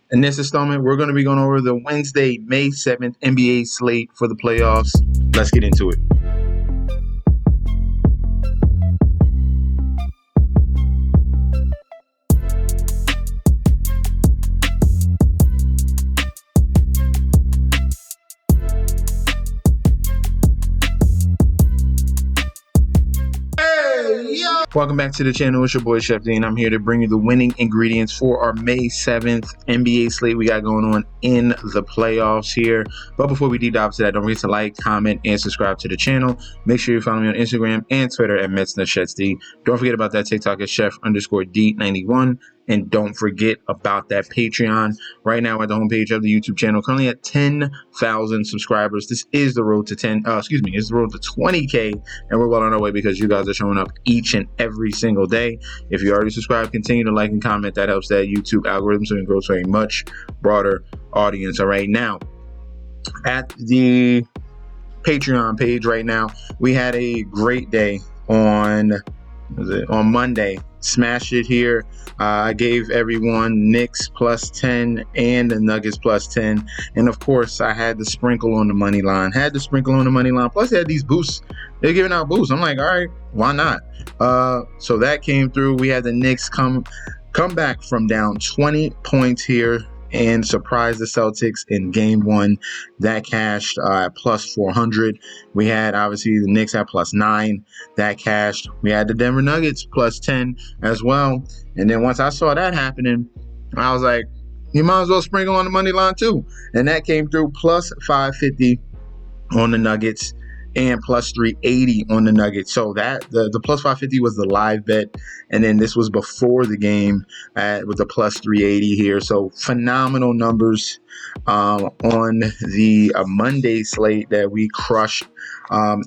In this installment, we're going to be going over the Wednesday, May 7th NBA slate for the playoffs. Let's get into it. Welcome back to the channel. It's your boy Chef D, and I'm here to bring you the winning ingredients for our May 7th NBA slate we got going on in the playoffs here. But before we deep dive to that, don't forget to like, comment, and subscribe to the channel. Make sure you follow me on Instagram and Twitter at MetsNutChefD. Don't forget about that TikTok at Chef_D91. And don't forget about that Patreon. Right now at the homepage of the YouTube channel, currently at 10,000 subscribers. This is the road to it's the road to 20K, and we're well on our way because you guys are showing up each and every single day. If you already subscribed, continue to like and comment. That helps that YouTube algorithm so it can grow to a much broader audience. All right, now at the Patreon page right now, we had a great day on Monday. Smashed it here. I gave everyone Knicks plus 10 and the Nuggets plus 10. And of course, I had the sprinkle on the money line. Plus, they had these boosts. They're giving out boosts. I'm like, all right, why not? So that came through. We had the Knicks come back from down 20 points here and surprised the Celtics in game one. That cashed at plus 400. We had, obviously, the Knicks at plus 9. That cashed. We had the Denver Nuggets plus 10 as well. And then once I saw that happening, I was like, you might as well sprinkle on the money line too. And that came through plus 550 on the Nuggets and plus 380 on the Nuggets. So that the plus 550 was the live bet, and then this was before the game with the plus 380 here. So phenomenal numbers on the Monday slate that we crushed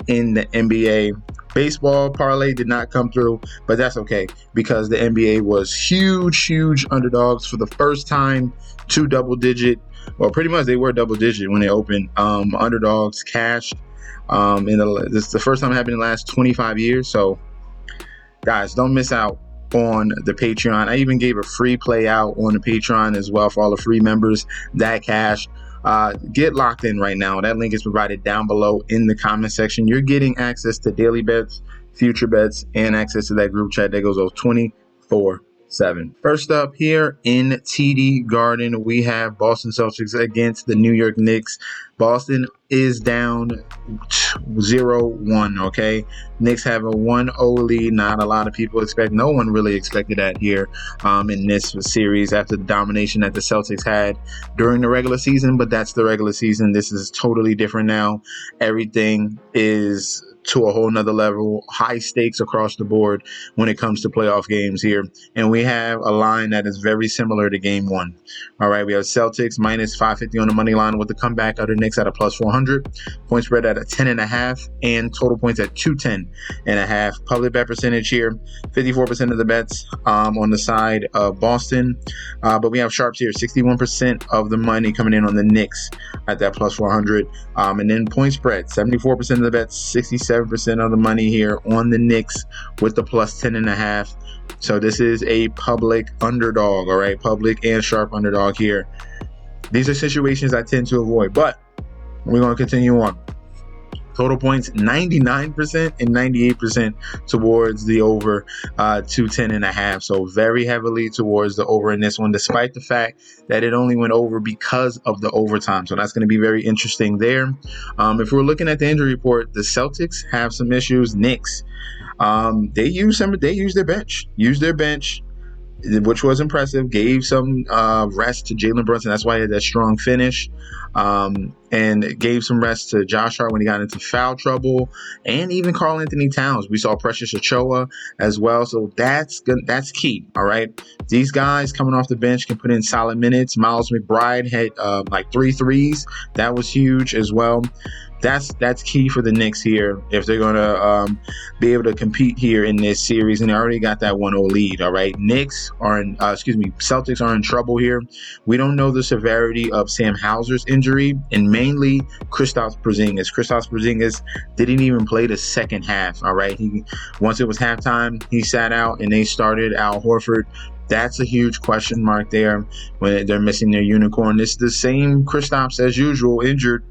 in the NBA. Baseball parlay did not come through, but that's okay because the NBA was huge underdogs for the first time to double digit. Well, pretty much they were double digit when they opened. Underdogs cashed. This is the first time it happened in the last 25 years. So, guys, don't miss out on the Patreon. I even gave a free play out on the Patreon as well for all the free members. That cash. Get locked in right now. That link is provided down below in the comment section. You're getting access to daily bets, future bets, and access to that group chat that goes off 24/7. First up here in TD Garden, we have Boston Celtics against the New York Knicks. Boston is down 0-1, okay? Knicks have a 1-0 lead. Not a lot of people no one really expected that here in this series after the domination that the Celtics had during the regular season, but that's the regular season. This is totally different now. Everything is to a whole nother level, high stakes across the board when it comes to playoff games here. And we have a line that is very similar to game one. All right, we have Celtics minus 550 on the money line with the comeback of the Knicks at a plus 400. Point spread at a 10.5 and total points at 210.5. Public bet percentage here, 54% of the bets on the side of Boston. But we have sharps here, 61% of the money coming in on the Knicks at that plus 400. And then point spread, 74% of the bets, 67% of the money here on the Knicks with the plus 10.5. So this is a public underdog, all right? Public and sharp underdog here. These are situations I tend to avoid, but we're going to continue on. Total points, 99% and 98% towards the over 210.5. So very heavily towards the over in this one, despite the fact that it only went over because of the overtime. So that's going to be very interesting there. If we're looking at the injury report, the Celtics have some issues. Knicks, they used their bench, which was impressive. Gave some rest to Jalen Brunson. That's why he had that strong finish. And gave some rest to Josh Hart when he got into foul trouble, and even Karl Anthony Towns. We saw Precious Achiuwa as well, so that's key. All right, these guys coming off the bench can put in solid minutes. Miles McBride had like 3 threes. That was huge as well. That's key for the Knicks here if they're going to be able to compete here in this series, and they already got that 1-0 lead. All right, Celtics are in trouble here. We don't know the severity of Sam Hauser's injury, and mainly Kristaps Porzingis. Kristaps Porzingis didn't even play the second half. All right, once it was halftime, he sat out, and they started Al Horford That's a huge question mark there when they're missing their unicorn. It's the same Kristaps as usual, injured.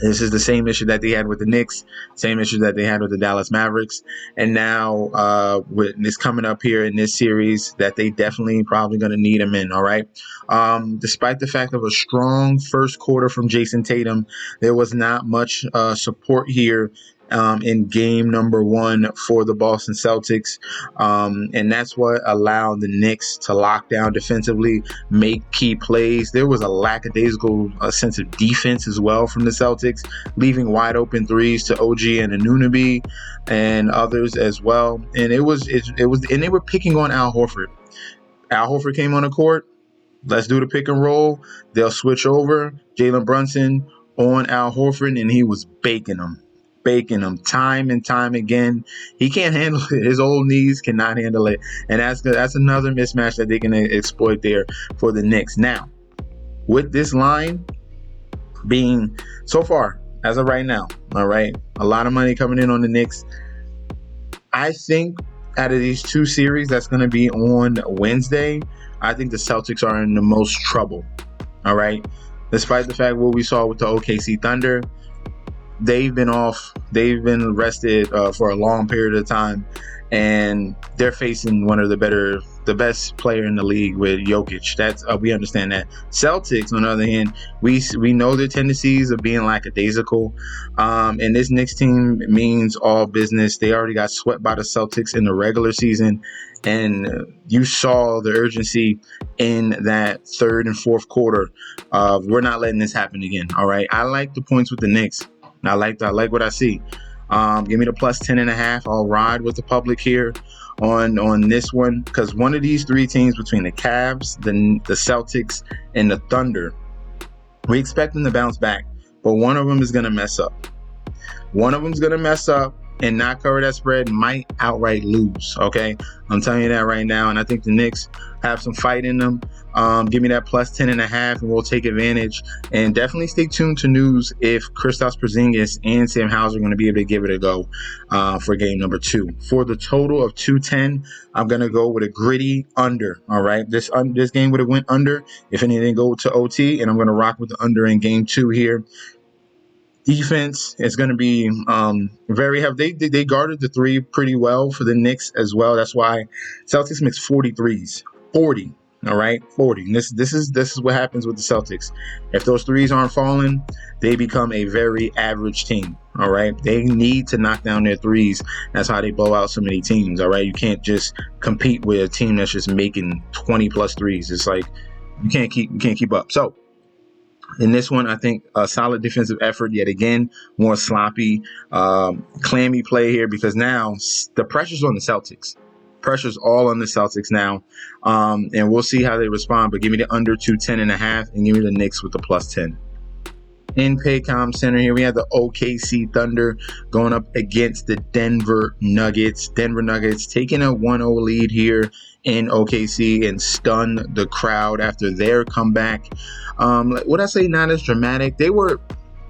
This is the same issue that they had with the Knicks, same issue that they had with the Dallas Mavericks. And now with this coming up here in this series that they definitely probably going to need him in, all right? Despite the fact of a strong first quarter from Jason Tatum, there was not much support here in game number 1 for the Boston Celtics. And that's what allowed the Knicks to lock down defensively, make key plays. There was a lackadaisical sense of defense as well from the Celtics, leaving wide open threes to OG and Anunoby and others as well. And and they were picking on Al Horford. Al Horford came on the court. Let's do the pick and roll. They'll switch over. Jalen Brunson on Al Horford, and he was baking them time and time again. He can't handle it. His old knees cannot handle it. And that's another mismatch that they can exploit there for the Knicks. Now, with this line being so far, as of right now, all right, a lot of money coming in on the Knicks. I think out of these 2 series that's going to be on Wednesday, I think the Celtics are in the most trouble. All right. Despite the fact what we saw with the OKC Thunder, they've been rested for a long period of time, and they're facing one of the best player in the league with Jokic. That's we understand that. Celtics, on the other hand, we know their tendencies of being lackadaisical, and this Knicks team means all business. They already got swept by the Celtics in the regular season, and you saw the urgency in that third and fourth quarter of we're not letting this happen again. All right, I like the points with the Knicks. I like what I see. Give me the plus 10.5. I'll ride with the public here on this one, because one of these 3 teams between the Cavs, the Celtics, and the Thunder, we expect them to bounce back, but one of them is going to mess up. One of them's going to mess up and not cover that spread, might outright lose, okay? I'm telling you that right now, and I think the Knicks have some fight in them. Give me that plus 10.5, and we'll take advantage. And definitely stay tuned to news if Kristaps Porzingis and Sam Hauser are going to be able to give it a go for game number 2. For the total of 210, I'm going to go with a gritty under, all right? This game would have went under. If anything, go to OT, and I'm going to rock with the under in game 2 here. Defense is going to be very heavy. They guarded the 3 pretty well for the Knicks as well. That's why Celtics makes 43s. 40. All right, 40. And this is what happens with the Celtics. If those 3s aren't falling, they become a very average team. All right, they need to knock down their 3s. That's how they blow out so many teams. All right, you can't just compete with a team that's just making 20 plus 3s. It's like you can't keep up. So in this one, I think a solid defensive effort yet again. More sloppy, clammy play here, because now the pressure's on the Celtics. Pressure's all on the Celtics now, and we'll see how they respond. But give me the under 210.5, and give me the Knicks with the plus 10. In Paycom Center here, we have the OKC Thunder going up against the Denver Nuggets. Denver Nuggets taking a 1-0 lead here in OKC and stun the crowd after their comeback. Would I say not as dramatic? They were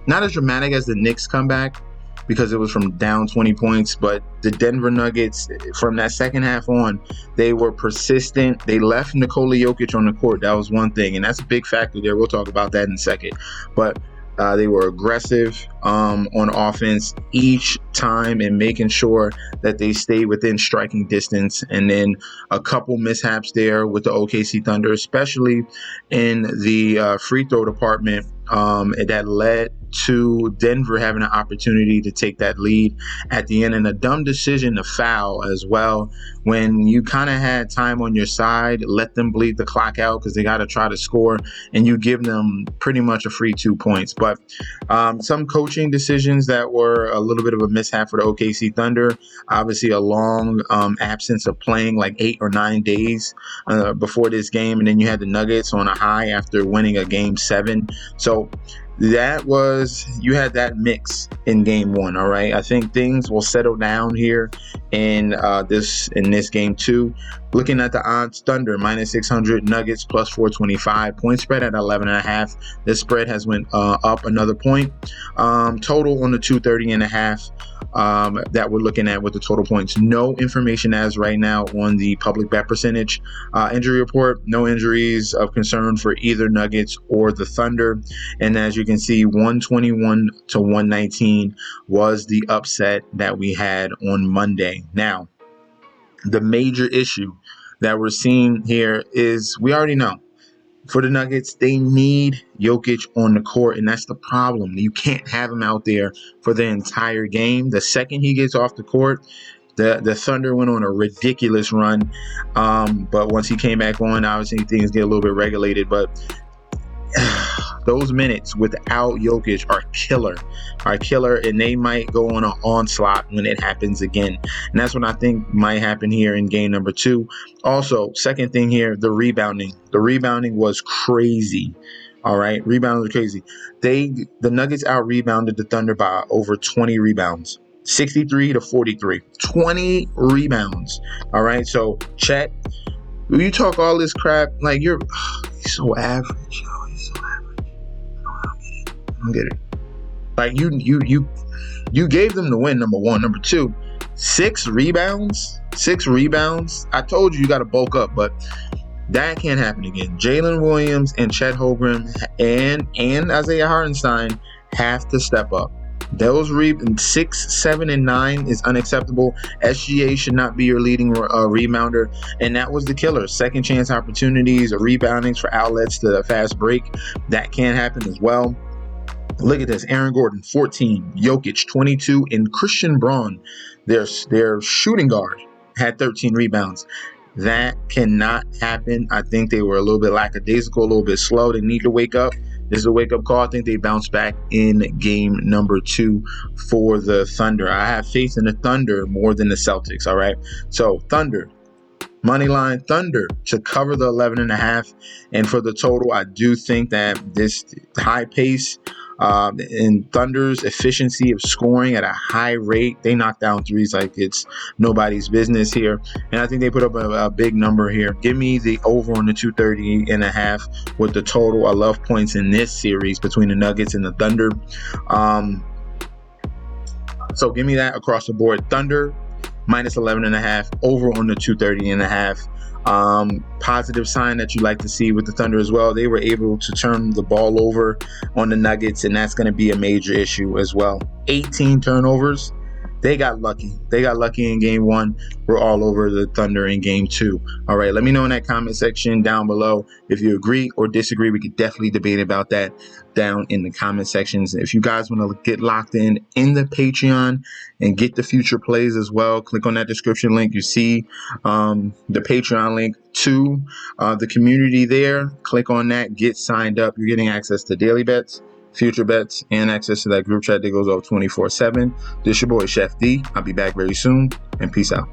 not as dramatic as the Knicks comeback, because it was from down 20 points. But the Denver Nuggets, from that second half on, they were persistent. They left Nikola Jokic on the court. That was one thing, and that's a big factor there. We'll talk about that in a second. But they were aggressive on offense each time and making sure that they stayed within striking distance. And then a couple mishaps there with the OKC Thunder, especially in the free throw department, that led to Denver having an opportunity to take that lead at the end, and a dumb decision to foul as well. When you kind of had time on your side, let them bleed the clock out because they got to try to score, and you give them pretty much a free 2 points. But some coaching decisions that were a little bit of a mishap for the OKC Thunder. Obviously, a long absence of playing, like 8 or 9 days before this game, and then you had the Nuggets on a high after winning a game 7. So you had that mix in game one. All right, I think things will settle down here in this game two. Looking at the odds, Thunder -600, Nuggets +425, point spread at 11.5. This spread has went up another point. Total on the 230.5 that we're looking at with the total points. No information as right now on the public bet percentage. Injury report, no injuries of concern for either Nuggets or the Thunder. And as you can see, 121 to 119 was the upset that we had on Monday. Now, the major issue that we're seeing here is we already know for the Nuggets, they need Jokic on the court, and that's the problem. You can't have him out there for the entire game. The second he gets off the court, the Thunder went on a ridiculous run. But once he came back on, obviously things get a little bit regulated. But those minutes without Jokic are killer, and they might go on an onslaught when it happens again. And that's what I think might happen here in game number two. Also, second thing here, the rebounding. The rebounding was crazy. All right, rebounding was crazy. The Nuggets out-rebounded the Thunder by over 20 rebounds. 63 to 43. 20 rebounds. All right, so Chet, when you talk all this crap, like he's so average, yo. He's so average. I don't get it. Like you gave them the win, number one. Number two, 6 rebounds. 6 rebounds. I told you got to bulk up, but that can't happen again. Jalen Williams and Chet Holmgren and Isaiah Hartenstein have to step up. Those 6, 7, and 9 is unacceptable. SGA should not be your leading rebounder, and that was the killer. Second chance opportunities or reboundings for outlets to the fast break. That can't happen as well. Look at this. Aaron Gordon, 14. Jokic, 22. And Christian Braun, their shooting guard, had 13 rebounds. That cannot happen. I think they were a little bit lackadaisical, a little bit slow. They need to wake up. This is a wake-up call. I think they bounce back in game number 2 for the Thunder. I have faith in the Thunder more than the Celtics, all right? So, Thunder. Moneyline Thunder to cover the 11.5. And for the total, I do think that this high pace and Thunder's efficiency of scoring at a high rate, they knock down threes like it's nobody's business here. And I think they put up a big number here. Give me the over on the 230.5 with the total. I love points in this series between the Nuggets and the Thunder. So give me that across the board. Thunder -11.5, over on the 230.5. Positive sign that you like to see with the Thunder as well. They were able to turn the ball over on the Nuggets, and that's going to be a major issue as well. 18 turnovers. They got lucky. They got lucky in game 1. We're all over the Thunder in game 2. All right, let me know in that comment section down below if you agree or disagree. We could definitely debate about that down in the comment sections. If you guys want to get locked in the Patreon and get the future plays as well, click on that description link. You see the Patreon link to the community there. Click on that. Get signed up. You're getting access to daily bets, future bets, and access to that group chat that goes off 24/7. This is your boy Chef D. I'll be back very soon, and peace out.